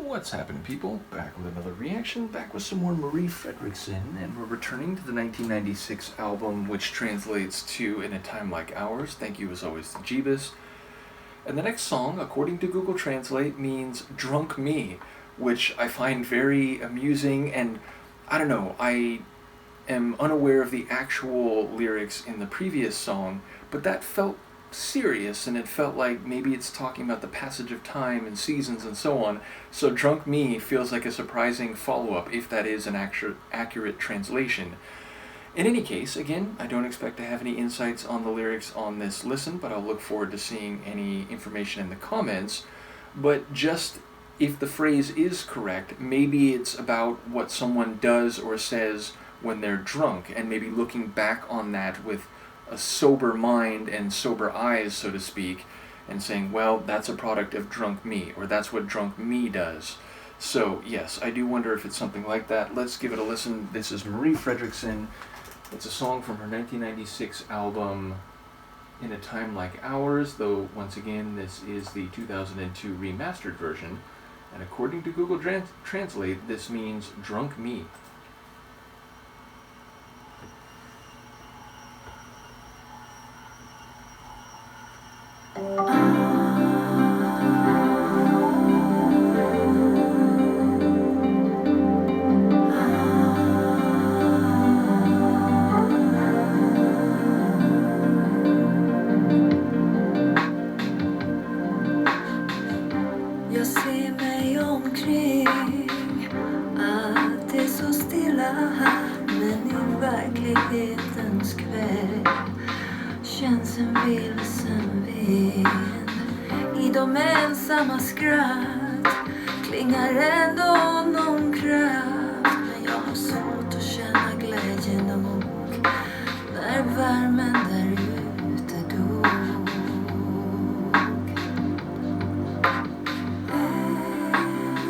What's happening, people? Back with another reaction, back with some more Marie Fredriksson, and we're returning to the 1996 album, which translates to In a Time Like Ours. Thank you as always to Jeebus. And the next song, according to Google Translate, means Drunk Me, which I find very amusing, and I don't know, I am unaware of the actual lyrics in the previous song, but that felt serious, and it felt like maybe it's talking about the passage of time and seasons and so on. So Drunk Me feels like a surprising follow-up, if that is an accurate translation. In any case, again, I don't expect to have any insights on the lyrics on this listen, but I'll look forward to seeing any information in the comments. But just if the phrase is correct, maybe it's about what someone does or says when they're drunk, and maybe looking back on that with a sober mind and sober eyes, so to speak, and saying, well, that's a product of Drunk Me, or that's what Drunk Me does. So, yes, I do wonder if it's something like that. Let's give it a listen. This is Marie Fredriksson. It's a song from her 1996 album, In a Time Like Ours, though, once again, this is the 2002 remastered version, and according to Google Translate, this means Drunk Me. Jag ser mig omkring, allt är så stilla här, men i verklighetens kväll känns en vilsen vind. I de ensamma skratt klingar ändå någon kraft, men jag har svårt att känna glädje nog när värmen där ute dog.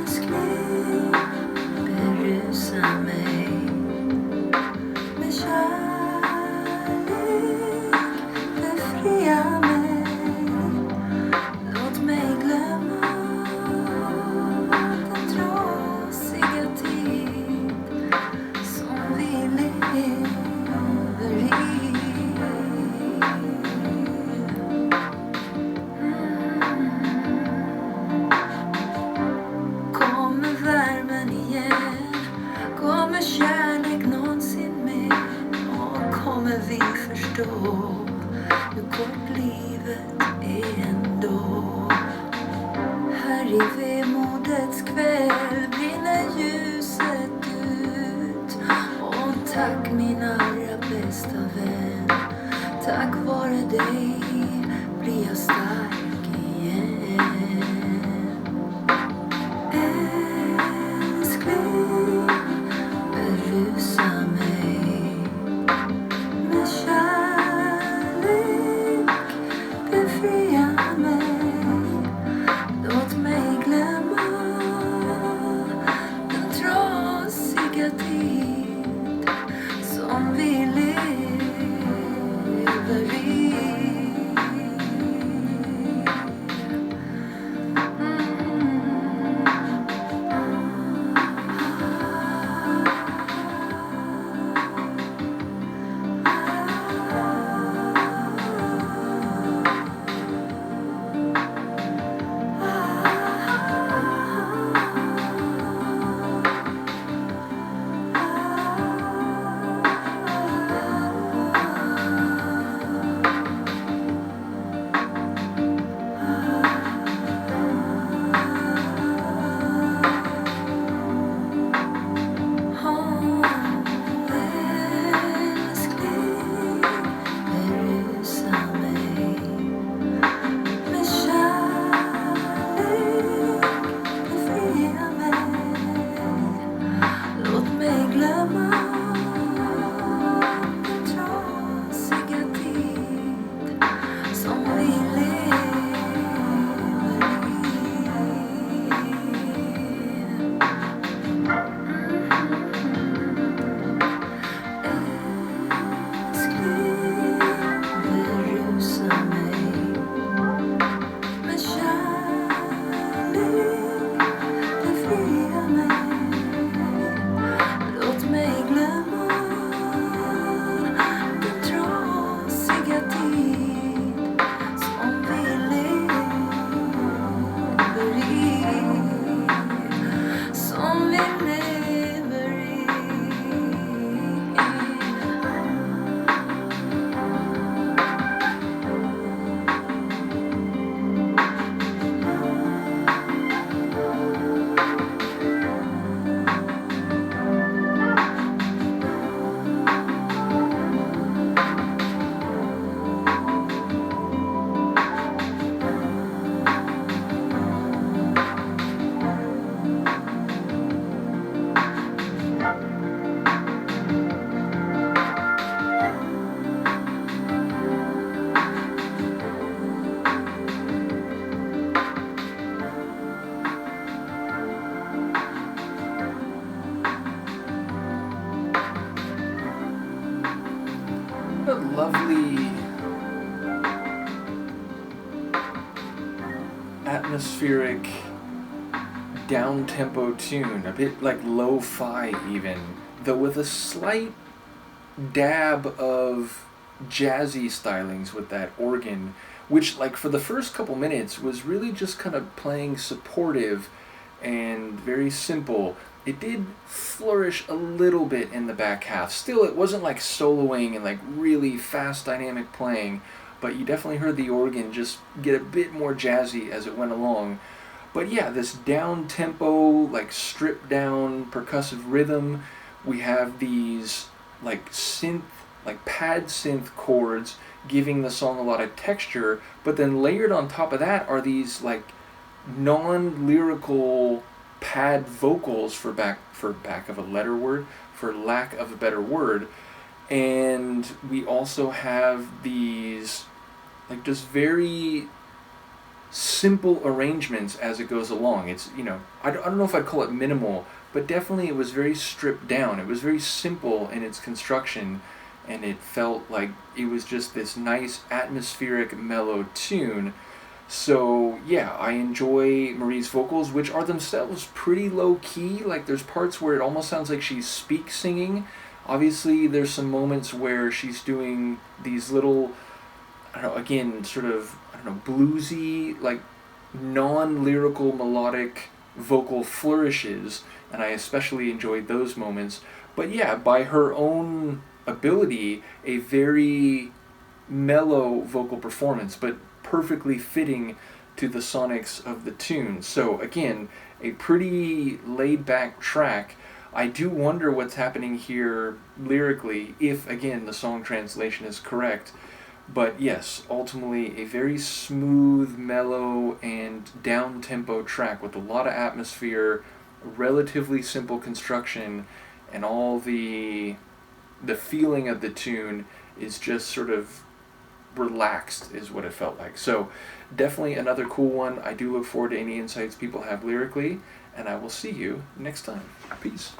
Älskling, berusa mig med kärlek, befria mig. Låt mig glömma den tråd atmospheric, down-tempo tune, a bit like lo-fi even, though with a slight dab of jazzy stylings with that organ, which, like, for the first couple minutes was really just kind of playing supportive and very simple. It did flourish a little bit in the back half. Still, it wasn't like soloing and like really fast dynamic playing, but you definitely heard the organ just get a bit more jazzy as it went along. But yeah, this down-tempo, like stripped-down percussive rhythm. We have these like synth, like pad synth chords giving the song a lot of texture, but then layered on top of that are these like non-lyrical pad vocals for back of a letter word, for lack of a better word. And we also have these like just very simple arrangements as it goes along. It's, I don't know if I'd call it minimal, but definitely it was very stripped down. It was very simple in its construction, and it felt like it was just this nice atmospheric mellow tune. So yeah, I enjoy Marie's vocals, which are themselves pretty low key. Like there's parts where it almost sounds like she's speak singing. Obviously there's some moments where she's doing these little, I don't know, again, sort of, bluesy, like non-lyrical melodic vocal flourishes, and I especially enjoyed those moments. But yeah, by her own ability, a very mellow vocal performance, but perfectly fitting to the sonics of the tune. So again, a pretty laid-back track. I do wonder what's happening here lyrically, if again the song translation is correct. But yes, ultimately a very smooth, mellow, and down-tempo track with a lot of atmosphere, relatively simple construction, and all the feeling of the tune is just sort of relaxed is what it felt like. So definitely another cool one. I do look forward to any insights people have lyrically, and I will see you next time. Peace.